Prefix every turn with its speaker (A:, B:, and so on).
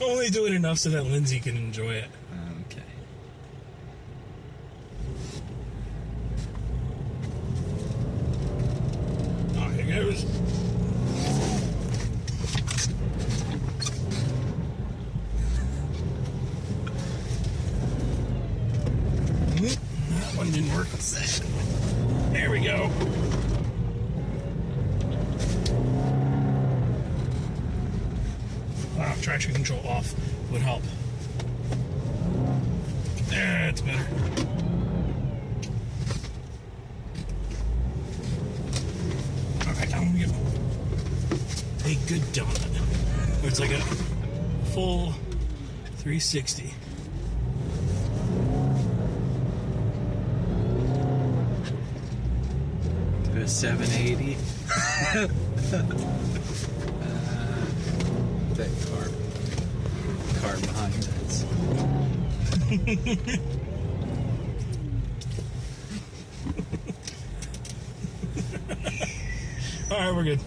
A: Only do it enough so that Lindsay can enjoy it.
B: Okay.
A: Oh, here goes. That one didn't work. There we go. Wow, traction control off would help. That's better. Alright, I'm gonna get a good donut. Where it's like a full 360.
B: To a 780. That car behind us.
A: Alright, we're good.